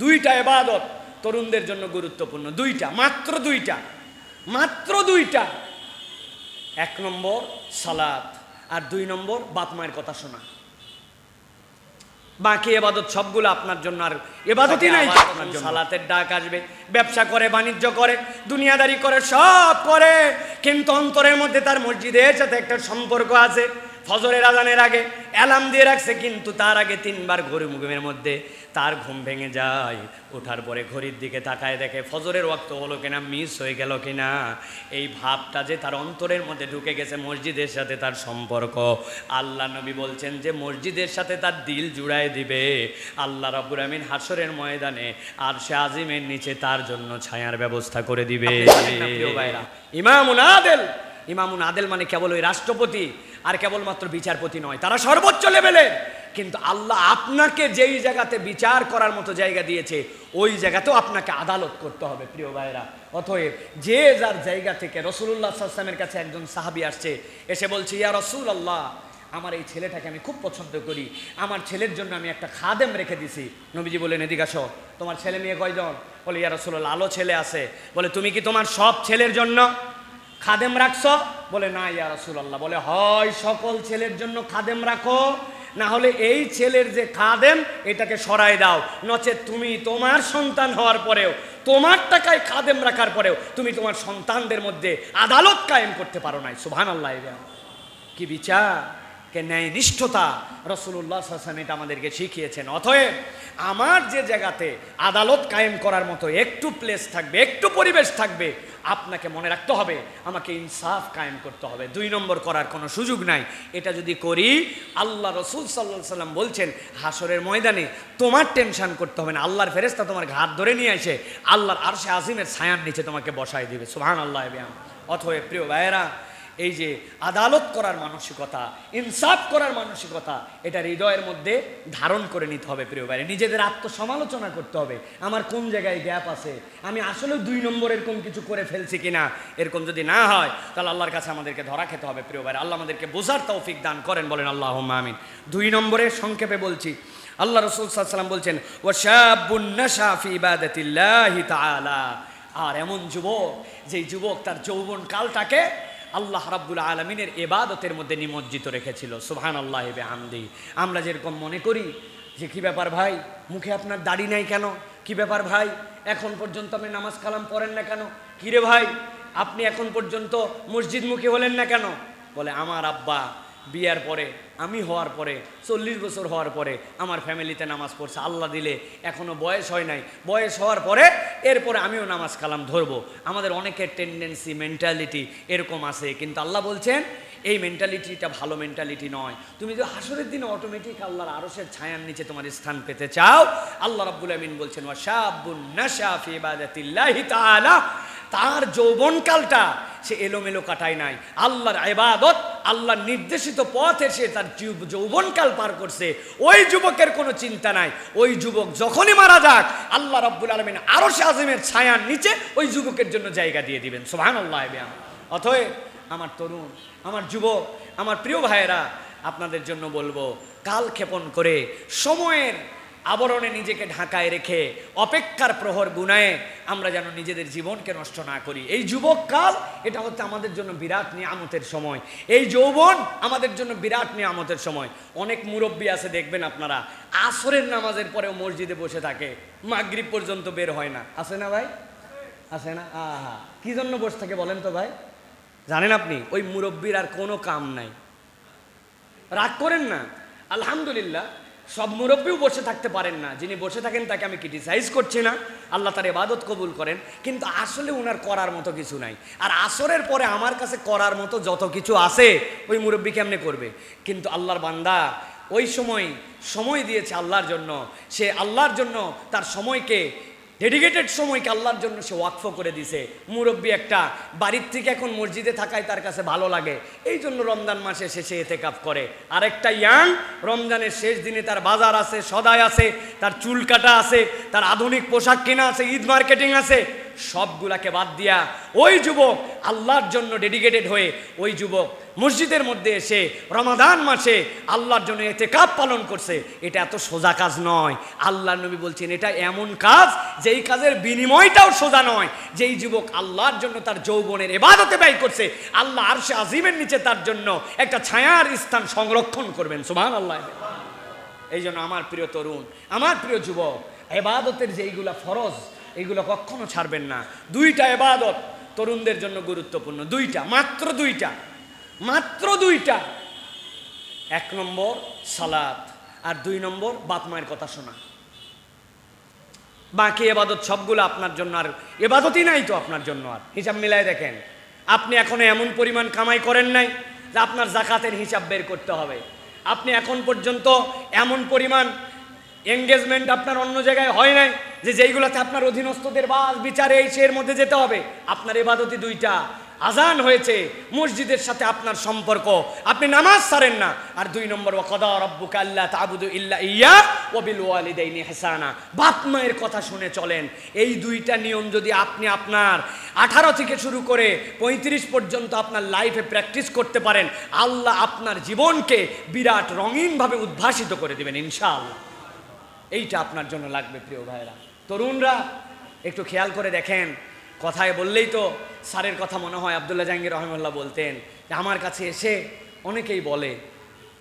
দুইটা ইবাদত তরুণদের জন্য গুরুত্বপূর্ণ, দুইটা, মাত্র দুইটা। এক নম্বর সালাত, আর দুই নম্বর বাপ মায়ের কথা শোনা। বাকি ইবাদত সবগুলো আপনার জন্য, আর ইবাদতই নাই আপনার জন্য। সালাতের ডাক আসবে, ব্যবসা করে, বাণিজ্য করে, দুনিয়াদারি করে, সব করে, কিন্তু অন্তরের মধ্যে তার মসজিদের সাথে একটা সম্পর্ক আছে। ফজরের আজানের আগে অ্যালার্ম দিয়ে রাখছে, কিন্তু তার আগে 3 বার ঘুমের মধ্যে তার ঘুম ভেঙে যায়। ওঠার পরে ঘড়ির দিকে তাকায় দেখে ফজরের ওয়াক্ত হলো কিনা, মিস হয়ে গেল কিনা। এই ভাবটা যে তার অন্তরের মধ্যে ঢুকে গেছে, মসজিদের সাথে তার সম্পর্ক। আল্লাহ নবী বলছেন যে মসজিদের সাথে তার দিল জুড়ায় দিবে আল্লাহ রাব্বুল আমিন হাসরের ময়দানে আরশে আজিমের নিচে তার জন্য ছায়ার ব্যবস্থা করে দিবে। ইমামুন আদেল মানে কেবল ওই রাষ্ট্রপতি আর কেবলমাত্র বিচারপতি নয়, তারা সর্বোচ্চ লেভেলের। কিন্তু আল্লাহ আপনাকে যেই জায়গাতে বিচার করার মতো জায়গা দিয়েছে, ওই জায়গাতেও আপনাকে আদালত করতে হবে প্রিয় ভাইরা। অতএব যে যার জায়গা থেকে, রাসূলুল্লাহ সাল্লাল্লাহু আলাইহি ওয়াসাল্লামের কাছে একজন সাহাবী আসছে, এসে বলছে, ইয়া রাসূলুল্লাহ, আমার এই ছেলেটাকে আমি খুব পছন্দ করি, আমার ছেলের জন্য আমি একটা খাদেম রেখে দিছি। নবীজি বলেন, এদিকে আসো, তোমার ছেলে মেয়ে কয়জন? বলে, ইয়া রাসূলুল্লাহ, আলো ছেলে আছে। বলে, তুমি কি তোমার সব ছেলের জন্য খাদেম রাখছো? বলে, না ইয়া রাসূলুল্লাহ। বলে, হয় সকল ছেলের জন্য খাদেম রাখো, না হলে এই ছেলের যে খাদেম এটাকে সরাই দাও, নচেত তুমি তোমার সন্তান হওয়ার পরেও, তোমার টাকায় খাদেম রাখার পরেও তুমি তোমার সন্তানদের মধ্যে আদালত কায়েম করতে পারো নাই। সুবহানাল্লাহ। কি বিচার, কে ন্যায় নিষ্ঠতা! রাসূলুল্লাহ সাল্লাল্লাহু আলাইহি ওয়াসাল্লাম এটা আমাদেরকে শিখিয়েছেন। অতএব আমার যে জায়গাতে আদালত কায়েম করার মতো একটু প্লেস থাকবে, একটু পরিবেশ থাকবে, আপনাকে মনে রাখতে হবে আমাকে ইনসাফ কায়েম করতে হবে। 2 নম্বর করার কোনো সুযোগ নাই। এটা যদি করি, আল্লাহ রাসূল সাল্লাল্লাহু আলাইহি ওয়াসাল্লাম বলছেন, হাসরের ময়দানে তোমার টেনশন করতে হবে না, আল্লাহর ফেরেশতা তোমার ঘাট ধরে নিয়ে এসে আল্লাহর আরশে আজিমের ছায়ার নিচে তোমাকে বসায় দিবে। সুবহানাল্লাহ। অতএব প্রিয় ভাইয়েরা, এই যে আদালত করার মানসিকতা, ইনসাফ করার মানসিকতা, এটা হৃদয়ের মধ্যে ধারণ করে নিতে হবে প্রিয় ভাই। নিজেদের আত্মসমালোচনা করতে হবে, আমার কোন জায়গায় গ্যাপ আছে, আমি আসলে 2 নম্বর এরকম কিছু করে ফেলছি কিনা। এরকম যদি না হয়, তাহলে আল্লাহর কাছে আমাদেরকে ধরা খেতে হবে প্রিয় ভাই। আল্লাহ আমাদেরকে বোঝার তৌফিক দান করেন, বলেন আল্লাহুম্মা আমিন। 2 নম্বরে সংক্ষেপে বলছি, আল্লাহ রাসূল সাল্লাল্লাহু আলাইহি ওয়াসাল্লাম বলছেন, ওয়া শাবুন নাশা ফি ইবাদাতিল্লাহি তাআলা। আর এমন যুবক, যেই যুবক তার যৌবন কালটাকে আল্লাহ রাব্বুল আলামিনের ইবাদতের মধ্যে নিমজ্জিত রেখেছিল। সুবহানাল্লাহি ওয়া বিহামদিহি। আমরা যেরকম মনে করি যে, কি ব্যাপার ভাই, মুখে আপনার দাড়ি নাই কেন? কি ব্যাপার ভাই, এখন পর্যন্ত আপনি নামাজ কালাম পড়েন না কেন? কি রে ভাই, আপনি এখন পর্যন্ত মসজিদমুখী হলেন না কেন? বলে, আমার আব্বা বিয়ার পরে, আমি হওয়ার পরে, 40 বছর হওয়ার পরে আমার ফ্যামিলিতে নামাজ পড়ছে, আল্লাহ দিলে এখনও বয়স হয় নাই, বয়স হওয়ার পরে এরপরে আমিও নামাজ কালাম ধরবো। আমাদের অনেকের টেন্ডেন্সি, মেন্টালিটি এরকম আছে, কিন্তু আল্লাহ বলছেন এই মেন্টালিটিটা ভালো মেন্টালিটি নয়। তুমি যদি হাসরের দিনে অটোমেটিক আল্লাহর আরশের ছায়ার নিচে তোমার স্থান পেতে চাও, আল্লাহ রাব্বুল আমিন বলছেন, ওয়া শাবুন নাশা ফি ইবাদাতিল্লাহি তাআলা। তার যৌবনকালটা সে এলোমেলো কাটায় নাই, আল্লাহর ইবাদত, আল্লাহর নির্দেশিত পথে সে তার যৌবনকাল পার করছে। ওই যুবকের কোনো চিন্তা নাই, ওই যুবক যখনই মারা যাক, আল্লাহ রাব্বুল আলামিন আরশে আজিমের ছায়ার নিচে ওই যুবকের জন্য জায়গা দিয়ে দিবেন। সুবহানাল্লাহ। অতএব আমার তরুণ, আমার যুবক, আমার প্রিয় ভাইয়েরা, আপনাদের জন্য বলবো, কাল ক্ষেপণ করে সময়ের আবরণে নিজেকে ঢাকায় রেখে অপেক্ষার প্রহর গুনায়ে আমরা যেন নিজেদের জীবনকে নষ্ট না করি। এই যুবককাল, এটা হচ্ছে আমাদের জন্য বিরাট নিয়ামতের সময়। এই যৌবন আমাদের জন্য বিরাট নিয়ামতের সময়। অনেক মুরব্বী আছে দেখবেন আপনারা, আসরের নামাজের পরেও মসজিদে বসে থাকে, মাগরিব পর্যন্ত বের হয় না। আছে না ভাই? আছে না? আহা, কি জন্য বসে থাকে বলেন তো ভাই? জানেন আপনি, ওই মুরব্বীর আর কোনো কাম নাই। রাগ করেন না, আলহামদুলিল্লাহ সব মুরব্বীও বসে থাকতে পারেন না। যিনি বসে থাকেন তাকে আমি ক্রিটিসাইজ করছি না, আল্লাহ তার ইবাদত কবুল করেন, কিন্তু আসলে উনার করার মতো কিছু নাই। আর আসরের পরে আমার কাছে করার মতো যত কিছু আছে, ওই মুরব্বী কেমনে করবে? কিন্তু আল্লাহর বান্দা ওই সময় দিয়েছে আল্লাহর জন্য, সে আল্লাহর জন্য তার সময়কে, ডেডিকেটেড সময়কে আল্লাহর জন্য সে ওয়াকফ করে দিছে। মুরব্বী একটা বাড়ির থেকে এখন মসজিদে থাকায় তার কাছে ভালো লাগে, এই জন্য রমজান মাসে শেষে এতেকাফ করে। আরেকটা ইয়াং, রমজানের শেষ দিনে তার বাজার আছে, সদাই আছে, তার চুল কাটা আছে, তার আধুনিক পোশাক কেনা আছে, ঈদ মার্কেটিং আছে, সবগুলাকে বাদ দিয়া ওই যুবক আল্লাহর জন্য ডেডিকেটেড হয়ে ওই যুবক মসজিদের মধ্যে এসে রমাদান মাসে আল্লাহর জন্য ইতিকাফ পালন করছে। এটা এত সোজা কাজ নয়। আল্লাহর নবী বলছেন এটা এমন কাজ যেই কাজের বিনিময়টাও সোজা নয়। যেই যুবক আল্লাহর জন্য তার যৌবনের ইবাদতে ব্যয় করছে, আল্লাহ আরশে আজিমের নিচে তার জন্য একটা ছায়ার স্থান সংরক্ষণ করবেন। সুবহানাল্লাহ। এই জন্য আমার প্রিয় তরুণ, আমার প্রিয় যুবক, ইবাদতের যেইগুলা ফরজ এইগুলো কখনো ছাড়বেন না। দুইটা ইবাদত তরুণদের জন্য গুরুত্বপূর্ণ, দুইটা, মাত্র দুইটা। এক নম্বর সালাত, আর দুই নম্বর বাপ মায়ের কথা শোনা। বাকি ইবাদত সবগুলো আপনার জন্য, আর ইবাদতই নাই তো আপনার জন্য। আর হিসাব মিলায় দেখেন, আপনি এখনো এমন পরিমাণ কামাই করেন নাই যে আপনার জাকাতের হিসাব বের করতে হবে। আপনি এখন পর্যন্ত এমন পরিমাণ এঙ্গেজমেন্ট আপনার অন্য জায়গায় হয় নাই যে যেইগুলোতে আপনার অধীনস্থদের বাস বিচারে এই সের মধ্যে যেতে হবে। আপনার ইবাদতই দুইটা, আজান হয়েছে, মসজিদের সাথে আপনার সম্পর্ক, আপনি নামাজ ছাড়েন না। আর দুই নম্বর ওয়াকাদা রাব্বুকা আল্লা তা'বুদু ইল্লা ইয়্যা ওয়া বিল ওয়ালিদাইনি ইহসানা, বাপ মায়ের কথা শুনে চলেন। এই দুইটা নিয়ম যদি আপনি আপনার 18 থেকে শুরু করে 35 পর্যন্ত আপনার লাইফে প্র্যাকটিস করতে পারেন, আল্লাহ আপনার জীবনকে বিরাট রঙিনভাবে উদ্ভাসিত করে দেবেন ইনশাআল্লাহ। এইটা আপনার জন্য লাগবে প্রিয় ভাইরা। তরুণরা একটু খেয়াল করে দেখেন, কথায় বললেই তো স্যারের কথা মনে হয়। আব্দুল্লাহ জাহাঙ্গীর রহমাল্লাহ বলতেন যে আমার কাছে এসে অনেকেই বলে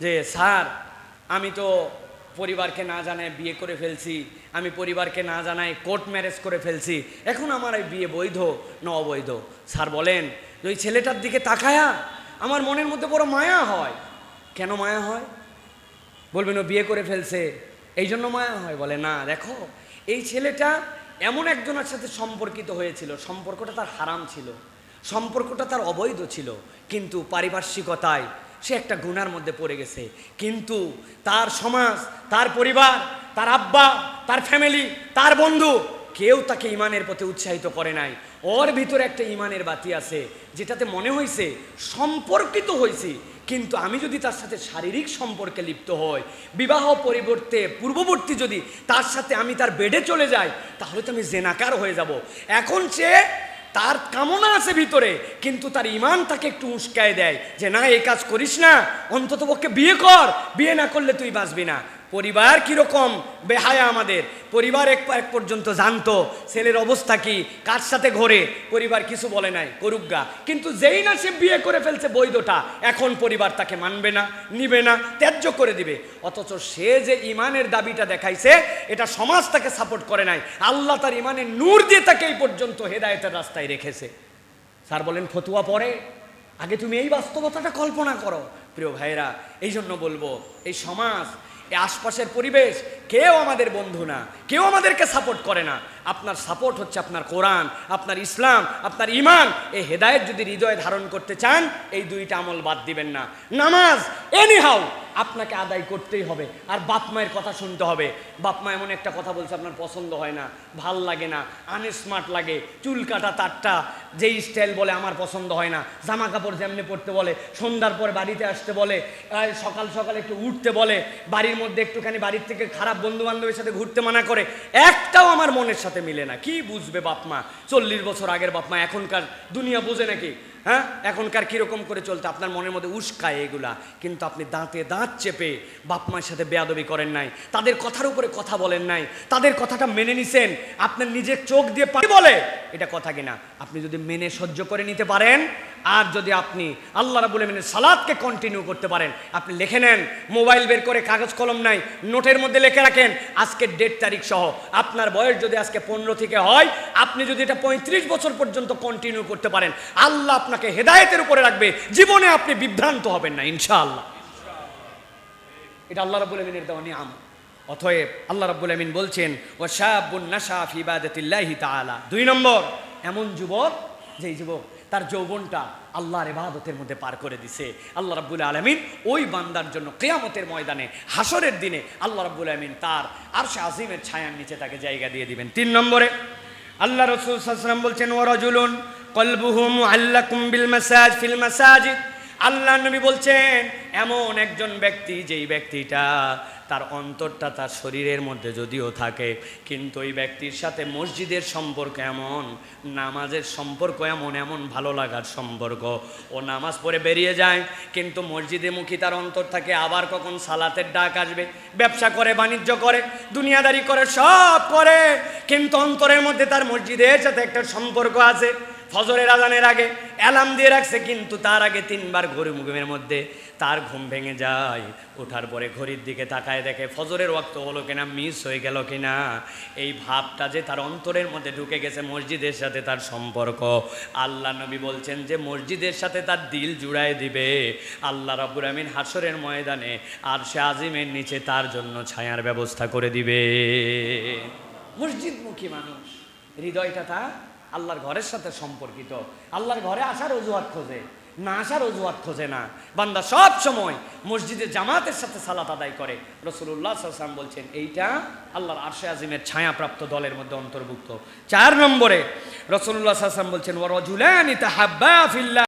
যে স্যার আমি তো পরিবারকে না জানায় বিয়ে করে ফেলছি, আমি পরিবারকে না জানায় কোর্ট ম্যারেজ করে ফেলছি, এখন আমার এই বিয়ে বৈধ না অবৈধ? স্যার বলেন যে ওই ছেলেটার দিকে তাকায়া আমার মনের মধ্যে বড় মায়া হয়। কেন মায়া হয়? বলবেন ও বিয়ে করে ফেলছে এই জন্য মায়া হয়? বলে না, দেখো এই ছেলেটা এমন একজনের সাথে সম্পর্কিত হয়েছিল, সম্পর্কটা তার হারাম ছিল, সম্পর্কটা তার অবৈধ ছিল, কিন্তু পারিপার্শ্বিকতায় সে একটা গুনার মধ্যে পড়ে গেছে। কিন্তু তার সমাজ, তার পরিবার, তার আব্বা, তার ফ্যামিলি, তার বন্ধু কেউ তাকে ইমানের পথে উৎসাহিত করে নাই। ওর ভিতরে একটা ইমানের বাতি আছে যেটাতে মনে হয়েছে সম্পর্কিত হয়েছি, কিন্তু আমি যদি তার সাথে শারীরিক সম্পর্কে লিপ্ত হই, বিবাহ পরিবর্তে পূর্ববর্তী যদি তার সাথে আমি তার বেডে চলে যাই, তাহলে তো আমি জেনাকার হয়ে যাব। এখন সে তার কামনা আছে ভিতরে, কিন্তু তার ইমান তাকে একটু উস্কায় দেয় যে না এই কাজ করিস না, অন্তত পক্ষে বিয়ে কর, বিয়ে না করলে তুই বাঁচবি না। পরিবার কীরকম বেহায়া, আমাদের পরিবার এক পর্যন্ত জানতো ছেলের অবস্থা কি, কার সাথে ঘোরে, পরিবার কিছু বলে নাই, করুকগা। কিন্তু যেই না সে বিয়ে করে ফেলছে বৈধটা, এখন পরিবার তাকে মানবে না, নিবে না, ত্যায্য করে দিবে। অথচ সে যে ইমানের দাবিটা দেখাইছে এটা সমাজ তাকে সাপোর্ট করে নাই, আল্লাহ তার ইমানের নূর দিয়ে তাকে এই পর্যন্ত হেদায়েতের রাস্তায় রেখেছে। স্যার বলেন ফতুয়া পড়ে, আগে তুমি এই বাস্তবতাটা কল্পনা করো। প্রিয় ভাইরা, এই জন্য বলবো এই সমাজ, এই আশপাশের পরিবেশ কেউ আমাদের বন্ধু না, কেউ আমাদেরকে সাপোর্ট করে না। আপনার সাপোর্ট হচ্ছে আপনার কোরআন, আপনার ইসলাম, আপনার ইমান। এই হেদায়েত যদি হৃদয়ে ধারণ করতে চান, এই দুইটা আমল বাদ দিবেন না। নামাজ এনিহাউ আপনাকে আদায় করতেই হবে, আর বাপ মায়ের কথা শুনতে হবে। বাপ মা এমন একটা কথা বলছে আপনার পছন্দ হয় না, ভাল লাগে না, আনস্মার্ট লাগে, চুল কাটা তারটা যেই স্টাইল বলে আমার পছন্দ হয় না, জামা কাপড় যেমনি পরতে বলে, সন্ধ্যার পর বাড়িতে আসতে বলে, সকাল সকাল একটু উঠতে বলে, বাড়ির মধ্যে একটুখানি বাড়ির থেকে খারাপ বন্ধু বান্ধবের সাথে ঘুরতে মানা করে, একটাও আমার মনের সাথে মিলে না। কি বুঝবে বাপ মা? 40 বছর আগের বাপ মা, এখনকার দুনিয়া বোঝে নাকি? হ্যাঁ, এখনকার কীরকম করে চলতে আপনার মনের মধ্যে উস্কায় এগুলা, কিন্তু আপনি দাঁতে দাঁত চেপে বাপ মায়ের সাথে বেয়াদবি করেন নাই, তাদের কথার উপরে কথা বলেন নাই, তাদের কথাটা মেনে নিছেন। আপনার নিজের চোখ দিয়ে পানি বলে এটা কথা কিনা, আপনি যদি মেনে সহ্য করে নিতে পারেন, আর যদি আপনি আল্লাহ রাব্বুল আমিনের সালাতকে কন্টিনিউ করতে পারেন, আপনি লিখে নেন, মোবাইল বের করে কাগজ কলম নাই, নোটের মধ্যে লিখে রাখেন আজকের ডেট তারিখ সহ। আপনার বয়স যদি আজকে 15 থেকে হয়, আপনি যদি এটা 35 বছর পর্যন্ত কন্টিনিউ করতে পারেন, আল্লাহ আপনাকে হেদায়েতের উপরে রাখবে, জীবনে আপনি বিভ্রান্ত হবেন না ইনশাআল্লাহ। এটা আল্লাহ রাব্বুল আমিনের দেওয়া নিয়াম। অতএব আল্লাহ রাব্বুল আমিন বলছেন ওয়া শাবুন নাশা ফি ইবাদাতিল্লাহি তাআলা। 2 নম্বর এমন যুবক, যেই যুবক তার যৌবনটা আল্লাহর ইবাদতের মধ্যে পার করে দিছে। আল্লাহ রাব্বুল আলামিন ওই বান্দার জন্য কিয়ামতের ময়দানে, হাসরের দিনে আল্লাহ রাব্বুল আলামিন তার আরশে আজিমের ছায়ার নিচে তাকে জায়গা দিয়ে দিবেন। 3 নম্বরে আল্লাহ রাসূল সাল্লাল্লাহু আলাইহি ওয়াসাল্লাম বলছেন ওয়া রাজুলুন কলবুহু মুআল্লাকুম ফিল মাসাজিদ। আল্লাহ নবী বলছেন এমন একজন ব্যক্তি, যেই ব্যক্তিটা তার অন্তরটা তার শরীরের মধ্যে যদিও থাকে, কিন্তু ওই ব্যক্তির সাথে মসজিদের সম্পর্ক এমন, নামাজের সম্পর্ক এমন, এমন ভালো লাগার সম্পর্ক, ও নামাজ পড়ে বেরিয়ে যায় কিন্তু মসজিদে মুখী তার অন্তর থাকে। আবার কখন সালাতের ডাক আসবে, ব্যবসা করে, বাণিজ্য করে, দুনিয়াদারি করে, সব করে, কিন্তু অন্তরের মধ্যে তার মসজিদের সাথে একটা সম্পর্ক আছে। ফজরের আজানের আগে অ্যালার্ম দিয়ে রাখছে, কিন্তু তার আগে 3 বার ঘুমের মধ্যে তার ঘুম ভেঙে যায়। ওঠার পরে ঘড়ির দিকে তাকায় দেখে ফজরের ওয়াক্ত হলো কিনা, মিস হয়ে গেল কিনা। এই ভাবটা যে তার অন্তরের মধ্যে ঢুকে গেছে, মসজিদের সাথে তার সম্পর্ক। আল্লাহ নবী বলছেন যে মসজিদের সাথে তার দিল জুড়ায় দিবে আল্লাহ রাব্বুল আমিন হাসরের ময়দানে আরশে আজিমের নিচে তার জন্য ছায়ার ব্যবস্থা করে দিবে। মসজিদমুখী মানুষ, হৃদয়টা তার আল্লাহর ঘরের সাথে সম্পর্কিত। আল্লাহর ঘরে আসার অজুহাত খোঁজে না, আসার অজুহাত খোঁজে না। বান্দা সব সময় মসজিদে জামাতের সাথে সালাত আদায় করে। রাসূলুল্লাহ সাল্লাল্লাহু আলাইহি ওয়াসাল্লাম বলছেন এইটা আল্লাহর আরশে আজিমের ছায়াপ্রাপ্ত দলের মধ্যে অন্তর্ভুক্ত। 4 নম্বরে রাসূলুল্লাহ সাল্লাল্লাহু আলাইহি ওয়াসাল্লাম বলছেন ওয়া রাজুলানি তাহাব্বা ফিল্লাহ